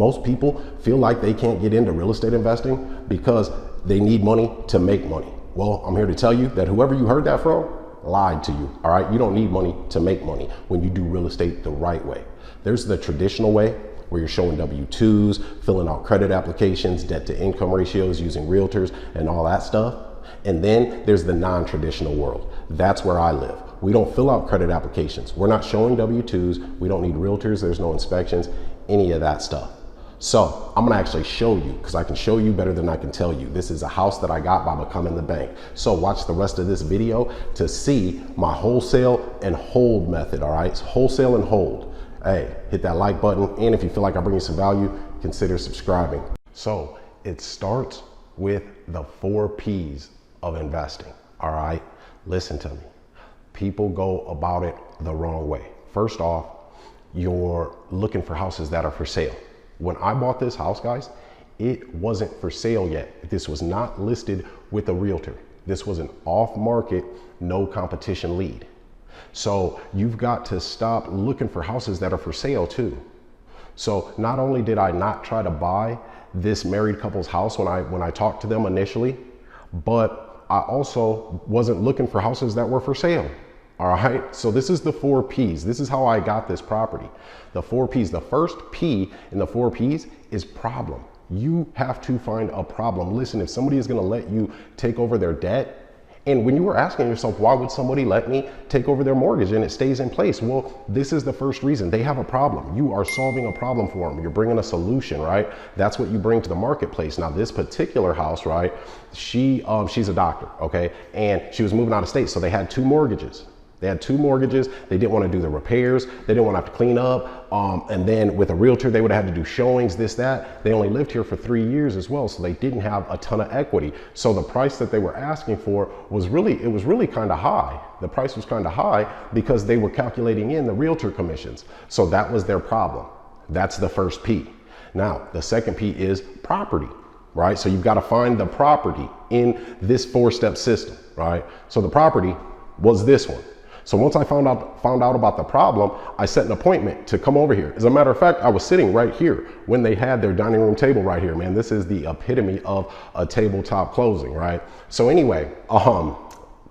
Most people feel like they can't get into real estate investing because they need money to make money. Well, I'm here to tell you that whoever you heard that from lied to you, all right? You don't need money to make money when you do real estate the right way. There's the traditional way where you're showing W-2s, filling out credit applications, debt to income ratios, using realtors and all that stuff. And then there's the non-traditional world. That's where I live. We don't fill out credit applications. We're not showing W-2s. We don't need realtors. There's no inspections, any of that stuff. So I'm gonna actually show you, because I can show you better than I can tell you. This is a house that I got by becoming the bank. So watch the rest of this video to see my wholesale and hold method, all right? So wholesale and hold. Hey, hit that like button. And if you feel like I bring you some value, consider subscribing. So it starts with the 4 P's of investing, all right? Listen to me. People go about it the wrong way. First off, you're looking for houses that are for sale. When I bought this house, guys, it wasn't for sale yet. This was not listed with a realtor. This was an off-market, no competition lead. So you've got to stop looking for houses that are for sale too. So not only did I not try to buy this married couple's house when I talked to them initially, but I also wasn't looking for houses that were for sale. All right, so this is the 4 P's. This is how I got this property. The 4 P's, the first P in the 4 P's is problem. You have to find a problem. Listen, if somebody is gonna let you take over their debt, and when you were asking yourself, why would somebody let me take over their mortgage and it stays in place? Well, this is the first reason. They have a problem. You are solving a problem for them. You're bringing a solution, right? That's what you bring to the marketplace. Now, this particular house, right? She's a doctor, okay? And she was moving out of state, so they had 2 mortgages. They had 2 mortgages. They didn't want to do the repairs. They didn't want to have to clean up. And then with a realtor, they would have had to do showings, this, that. They only lived here for 3 years as well. So they didn't have a ton of equity. So the price that they were asking for was really kind of high. The price was kind of high because they were calculating in the realtor commissions. So that was their problem. That's the first P. Now, the second P is property, right? So you've got to find the property in this 4-step system, right? So the property was this one. So once I found out about the problem, I set an appointment to come over here. As a matter of fact, I was sitting right here when they had their dining room table right here, man. This is the epitome of a tabletop closing, right? So anyway,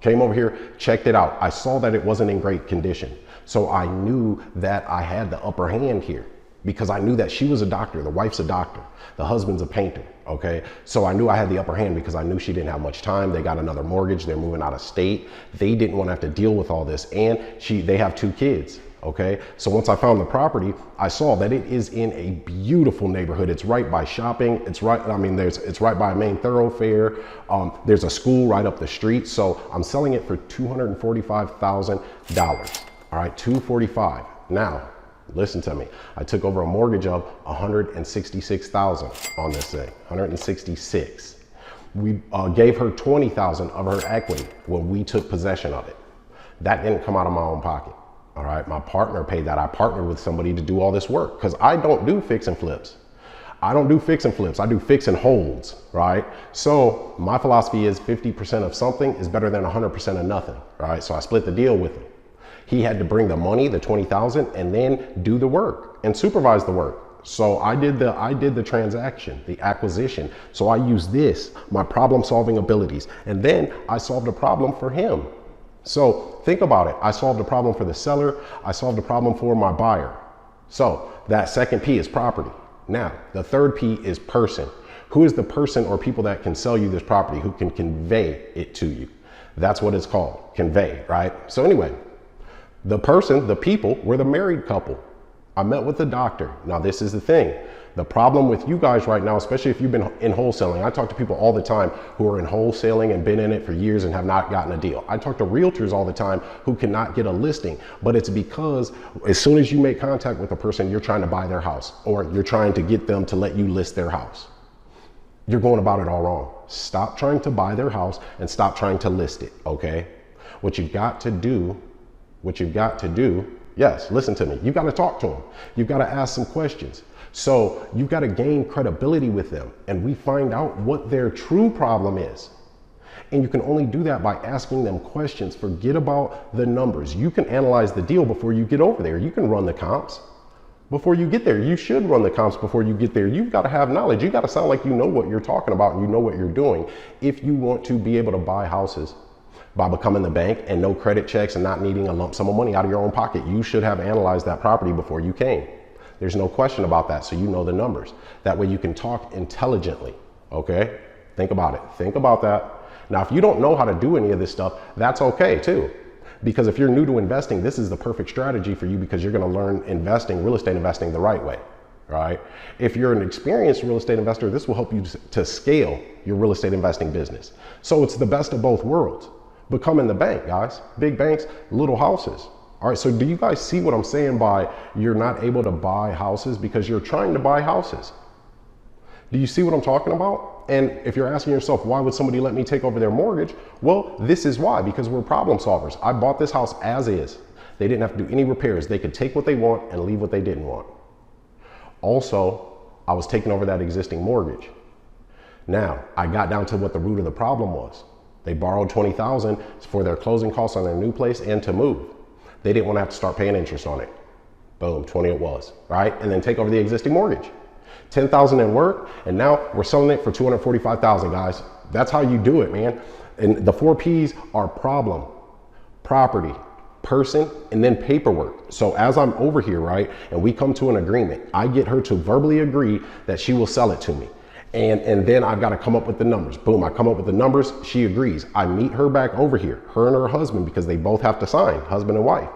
came over here, checked it out. I saw that it wasn't in great condition. So I knew that I had the upper hand here because I knew that she was a doctor, the wife's a doctor, the husband's a painter, okay? So I knew I had the upper hand because I knew she didn't have much time. They got another mortgage, they're moving out of state. They didn't want to have to deal with all this. And they have 2 kids, okay? So once I found the property, I saw that it is in a beautiful neighborhood. It's right by shopping. It's right by a main thoroughfare. There's a school right up the street. So I'm selling it for $245,000, all right, $245,000. Now, listen to me. I took over a mortgage of $166,000 on this thing, $166,000. We gave her $20,000 of her equity when we took possession of it. That didn't come out of my own pocket. All right, my partner paid that. I partnered with somebody to do all this work because I don't do fix and flips. I don't do fix and flips. I do fix and holds, right? So my philosophy is 50% of something is better than 100% of nothing, right? So I split the deal with him. He had to bring the money, the $20,000, and then do the work and supervise the work. So I did the transaction, the acquisition. So I used this, my problem solving abilities, and then I solved a problem for him. So think about it. I solved a problem for the seller. I solved a problem for my buyer. So that second P is property. Now, the third P is person. Who is the person or people that can sell you this property, who can convey it to you? That's what it's called, convey, right? So anyway, the person, the people, were the married couple. I met with the doctor. Now, this is the thing. The problem with you guys right now, especially if you've been in wholesaling, I talk to people all the time who are in wholesaling and been in it for years and have not gotten a deal. I talk to realtors all the time who cannot get a listing, but it's because as soon as you make contact with a person, you're trying to buy their house or you're trying to get them to let you list their house. You're going about it all wrong. Stop trying to buy their house and stop trying to list it, okay? What you've got to do, yes, listen to me. You've got to talk to them. You've got to ask some questions. So you've got to gain credibility with them, and we find out what their true problem is. And you can only do that by asking them questions. Forget about the numbers. You can analyze the deal before you get over there. You can run the comps. before you get there. You should run the comps before you get there. You've got to have knowledge. You got to sound like you know what you're talking about and you know what you're doing. If you want to be able to buy houses by becoming the bank and no credit checks and not needing a lump sum of money out of your own pocket, you should have analyzed that property before you came. There's no question about that. So you know the numbers. That way you can talk intelligently. Okay? Think about it. Think about that. Now, if you don't know how to do any of this stuff, that's okay too. Because if you're new to investing, this is the perfect strategy for you because you're going to learn investing, real estate investing the right way, right? If you're an experienced real estate investor, this will help you to scale your real estate investing business. So it's the best of both worlds. Becoming the bank, guys. Big banks, little houses. All right, so do you guys see what I'm saying by you're not able to buy houses because you're trying to buy houses? Do you see what I'm talking about? And if you're asking yourself, why would somebody let me take over their mortgage? Well, this is why, because we're problem solvers. I bought this house as is. They didn't have to do any repairs. They could take what they want and leave what they didn't want. Also, I was taking over that existing mortgage. Now, I got down to what the root of the problem was. They borrowed $20,000 for their closing costs on their new place and to move. They didn't want to have to start paying interest on it. Boom, 20 it was, right? And then take over the existing mortgage. 10,000 in work, and now we're selling it for 245,000, guys. That's how you do it, man. And the 4 P's are problem, property, person, and then paperwork. So as I'm over here, right, and we come to an agreement, I get her to verbally agree that she will sell it to me. And then I've got to come up with the numbers. Boom, I come up with the numbers, she agrees. I meet her back over here, her and her husband, because they both have to sign, husband and wife.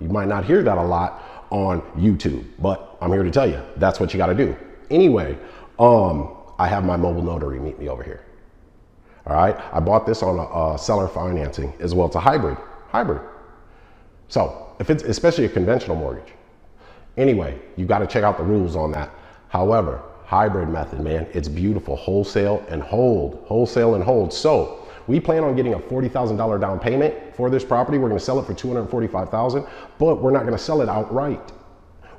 You might not hear that a lot on YouTube, but I'm here to tell you, that's what you got to do. Anyway, I have my mobile notary meet me over here. All right, I bought this on a seller financing as well. It's a hybrid. So if it's especially a conventional mortgage. Anyway, you got to check out the rules on that. However, hybrid method, man, it's beautiful. Wholesale and hold. So we plan on getting a $40,000 down payment for this property. We're going to sell it for $245,000, but we're not going to sell it outright.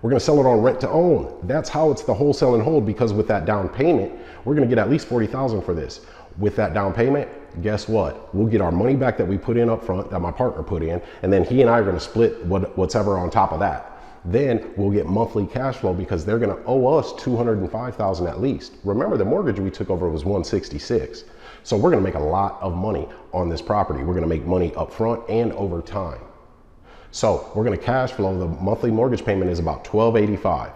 We're going to sell it on rent to own. That's how it's the wholesale and hold, because with that down payment, we're going to get at least $40,000 for this. With that down payment, guess what? We'll get our money back that we put in up front, that my partner put in, and then he and I are going to split whatever on top of that. Then we'll get monthly cash flow because they're going to owe us $205,000 at least. Remember, the mortgage we took over was $166,000. So we're going to make a lot of money on this property. We're going to make money up front and over time. So we're going to cash flow. The monthly mortgage payment is about $1,285.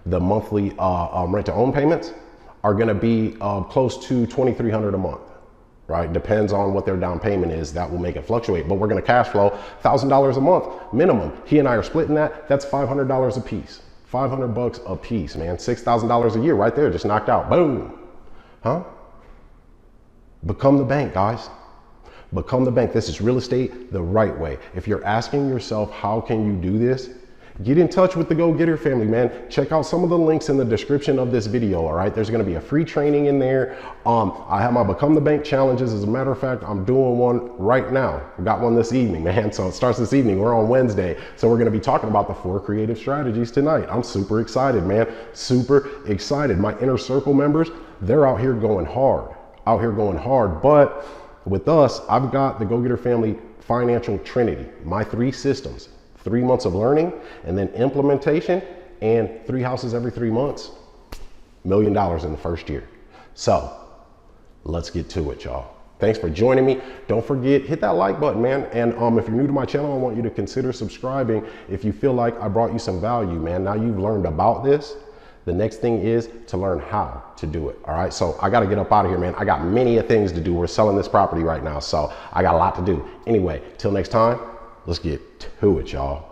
The monthly rent to own payments are going to be close to $2,300 a month, right? Depends on what their down payment is. That will make it fluctuate, but we're going to cash flow $1,000 a month minimum. He and I are splitting that. That's $500 a piece. $500 a piece, man. $6,000 a year right there, just knocked out. Boom. Huh? Become the bank, guys. Become the bank. This is real estate the right way. If you're asking yourself, how can you do this? Get in touch with the GoGetter family, man. Check out some of the links in the description of this video, all right? There's going to be a free training in there. I have my Become the Bank challenges. As a matter of fact, I'm doing one right now. I got one this evening, man. So it starts this evening. We're on Wednesday. So we're going to be talking about the 4 creative strategies tonight. I'm super excited, man. Super excited. My inner circle members, they're out here going hard. But with us, I've got the GoGetter family financial trinity, my 3 systems, 3 months of learning and then implementation, and 3 houses every 3 months, $1 million in the first year. So let's get to it, y'all. Thanks for joining me. Don't forget, hit that like button, man. And if you're new to my channel, I want you to consider subscribing if you feel like I brought you some value, man. Now you've learned about this. The next thing is to learn how to do it. All right. So I got to get up out of here, man. I got many things to do. We're selling this property right now. So I got a lot to do. Anyway, till next time, let's get to it, y'all.